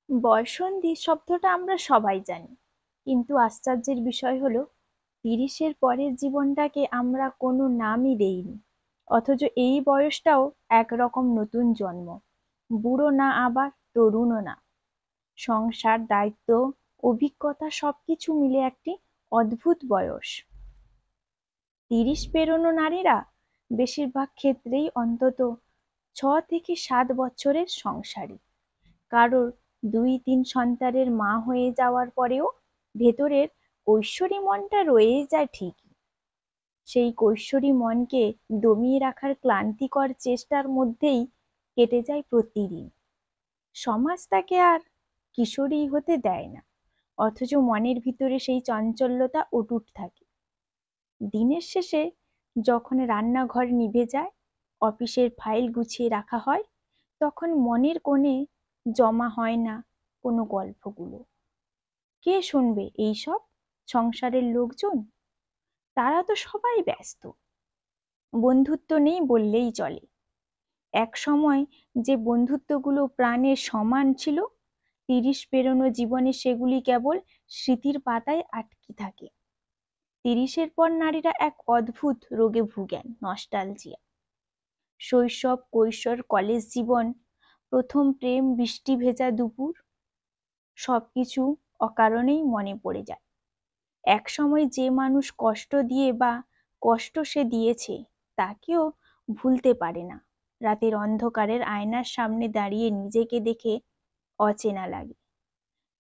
বয়ঃসন্ধি শব্দটা আমরা সবাই জানি, কিন্তু আশ্চর্যের বিষয় হলো ৩০-এর পরের জীবনটাকে আমরা কোনো নামই দেইনি। অথচ এই বয়সটাও একরকম নতুন জন্ম। বুড়ো না আবার তরুণও না। সংসার, দায়িত্ব, অভিজ্ঞতা সবকিছু মিলে একটি অদ্ভুত বয়স। ৩০ পেরোনো নারীরা বেশিরভাগ ক্ষেত্রেই অন্তত ৬ থেকে ৭ বছরের সংসারী। কারোর ২-৩ সন্তানের মা হয়ে যাওয়ার পরেও ভেতরের কৈশোরী মনটা রয়েই যায় ঠিকই। সেই কৈশোরী মনকে দমিয়ে রাখার ক্লান্তিকর চেষ্টার মধ্যেই কেটে যায় প্রতিদিন। সমাজ তাকে আর কিশোরী হতে দেয় না, অথচ মনের ভিতরে সেই চঞ্চলতা অটুট থাকে। দিনের শেষে যখন রান্নাঘর নিভে যায়, অফিসের ফাইল গুছিয়ে রাখা হয়, তখন মনের কোণে জমা হয় না কোনো গল্পগুলো। কে শুনবে এইসব? সংসারের লোকজন? তারা তো সবাই ব্যস্ত। বন্ধুত্ব নেই বললেই চলে। এক সময় যে বন্ধুত্বগুলো প্রাণের সমান ছিল, ৩০ পেরোনো জীবনে সেগুলি কেবল স্মৃতির পাতায় আটকে থাকে। ৩০-এর পর নারীরা এক অদ্ভুত রোগে ভুগেন, নস্টালজিয়া। শৈশব, কৈশোর, কলেজ জীবন, প্রথম প্রেম, বৃষ্টি ভেজা দুপুর, সবকিছু অকারণেই মনে পড়ে যায়। একসময় যে মানুষ কষ্ট দিয়ে বা কষ্ট সে দিয়েছে তাকেও ভুলতে পারে না। রাতের অন্ধকারের আয়নার সামনে দাঁড়িয়ে নিজেকে দেখে অচেনা লাগে।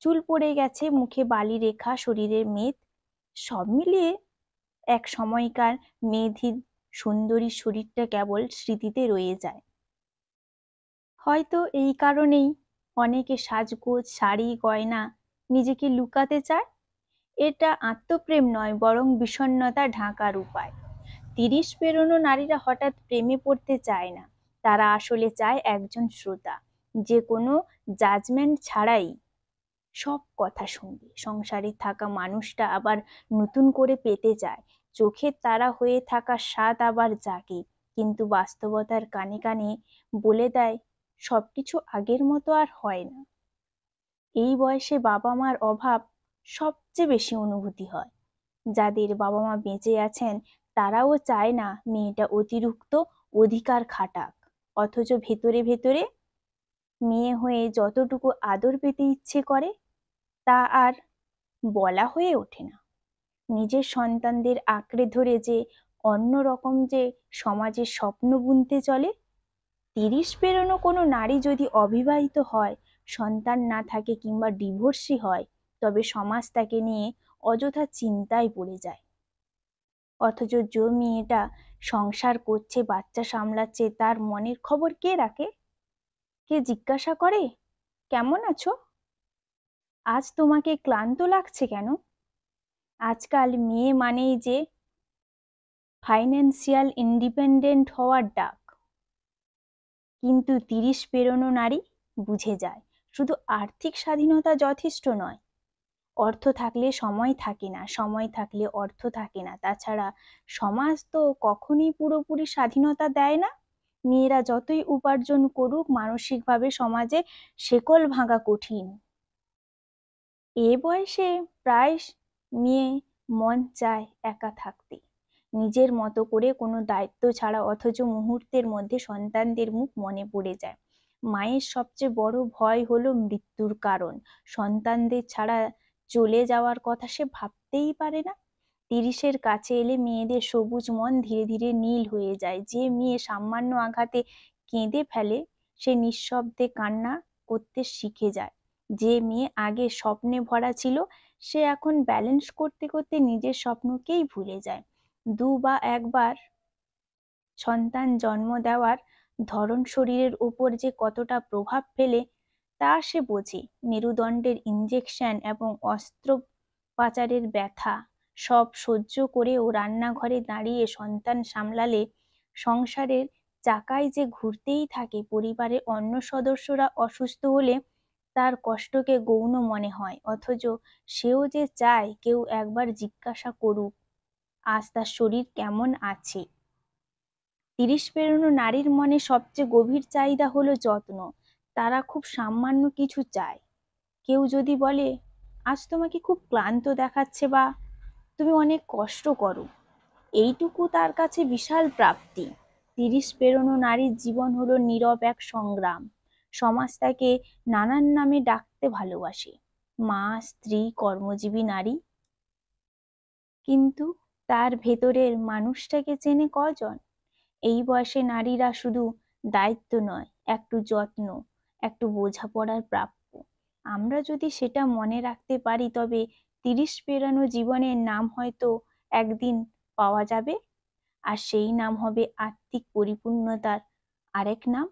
চুল পড়ে গেছে, মুখে বালি রেখা, শরীরের মেদ, সব মিলিয়ে এক সময়কার মেয়েধির সুন্দরী শরীরটা কেবল স্মৃতিতে রয়ে যায়। হয়তো এই কারণেই অনেকে সাজগোজ, শাড়ি, গয়না নিজেকে লুকাতে চায়। এটা আত্মপ্রেম নয়, বরং বিষণ্ণতা ঢাকার উপায়। ৩০ পেরোনো নারীরা হঠাৎ প্রেমে পড়তে চায় না। তারা আসলে চায় একজন শ্রোতা, যে কোনো জাজমেন্ট ছাড়াই সব কথা শুনবে। সংসারে থাকা মানুষটা আবার নতুন করে পেতে চায়। চোখের তারা হয়ে থাকা স্বাদ আবার জাগে, কিন্তু বাস্তবতার কানে কানে বলে দেয় সবকিছু আগের মতো আর হয় না। এই বয়সে বাবা মার অভাব সবচেয়ে বেশি অনুভূতি হয়। যাদের বাবা মা বেঁচে আছেন তারাও চায় না মেয়েটা অতিরিক্ত অধিকার খাটাক, অথচ ভেতরে ভেতরে মেয়ে হয়ে যতটুকু আদর পেতে ইচ্ছে করে তা আর বলা হয়ে ওঠে না। নিজের সন্তানদের আঁকড়ে ধরে যে অন্যরকম যে সমাজের স্বপ্ন বুনতে চলে। ৩০ পেরোনো কোনো নারী যদি অবিবাহিত হয়, সন্তান না থাকে কিংবা ডিভোর্সি হয়, তবে সমাজ তাকে নিয়ে অযথা চিন্তায় পড়ে যায়। অথচ যে মেয়েটা সংসার করছে, বাচ্চা সামলাচ্ছে, তার মনের খবর কে রাখে? কে জিজ্ঞাসা করে কেমন আছো, আজ তোমাকে ক্লান্ত লাগছে কেন? আজকাল মেয়ে মানেই যে ফাইন্যান্সিয়াল ইন্ডিপেন্ডেন্ট হওয়ার ডাক। কিন্তু ৩০ পেরোনো নারী বুঝে যায় শুধু আর্থিক স্বাধীনতা যথেষ্ট নয়। অর্থ থাকলে সময় থাকে না, সময় থাকলে অর্থ থাকে না। তাছাড়া সমাজ তো কখনোই পুরোপুরি স্বাধীনতা দেয় না। মেয়েরা যতই উপার্জন করুক, মানসিকভাবে সমাজে শেকল ভাঙা কঠিন। এ বয়সে প্রায় মেয়ে মন চায় একা থাকতে, নিজের মতো করে, কোনো দায়িত্ব ছাড়া। অথচ মুহূর্তের মধ্যে সন্তানদের মুখ মনে পড়ে যায়। মায়ের সবচেয়ে বড় ভয় হলো মৃত্যুর কারণ। সন্তানদের ছাড়া চলে যাওয়ার কথা সে ভাবতেই পারে না। ৩০-এর কাছে এলে মেয়েদের সবুজ মন ধীরে ধীরে নীল হয়ে যায়। যে মেয়ে সামান্য আঘাতে কেঁদে ফেলে, সে নিঃশব্দে কান্না করতে শিখে যায়। যে মেয়ে আগে স্বপ্নে ভরা ছিল, সে এখন ব্যালেন্স করতে করতে নিজের স্বপ্নকেই ভুলে যায়। বা একবার সন্তান জন্ম দেওয়ার ধরন শরীরের উপর যে কতটা প্রভাব ফেলে তা সে বোঝে। মেরুদণ্ডের ইনজেকশন এবং অস্ত্রোপচারের ব্যথা সব সহ্য করেও রান্নাঘরে দাঁড়িয়ে সন্তান সামলালে সংসারের চাকায় যে ঘুরতেই থাকে। পরিবারের অন্য সদস্যরা অসুস্থ হলে তার কষ্টকে গৌণ মনে হয়, অথচ সেও যে চায় কেউ একবার জিজ্ঞাসা করুক আজ তার শরীর কেমন আছে। ৩০ পেরোনো নারীর মনে সবচেয়ে গভীর চাহিদা হলো যত্ন। তারা খুব সামান্য কিছু চায়, কেউ যদি বলে আজ তোমাকে খুব ক্লান্ত দেখাচ্ছে বা তুমি অনেক কষ্ট করো, এইটুকু তার কাছে বিশাল প্রাপ্তি। 30 পেরোনো নারীর জীবন হলো নীরব এক সংগ্রাম। সমাজ তাকে নানান নামে ডাকতে ভালোবাসে, মা, স্ত্রী, কর্মজীবী নারী, কিন্তু তার ভেতরের মানুষটাকে চেনে কজন? এই বয়সে নারীরা শুধু দায়িত্ব নয়, একটু যত্ন, একটু বোঝাপড়ার প্রাপ্য। আমরা যদি সেটা মনে রাখতে পারি তবে 30 পেরানো জীবনের নাম হয়তো একদিন পাওয়া যাবে, আর সেই নাম হবে আত্মিক পরিপূর্ণতার আরেক নাম।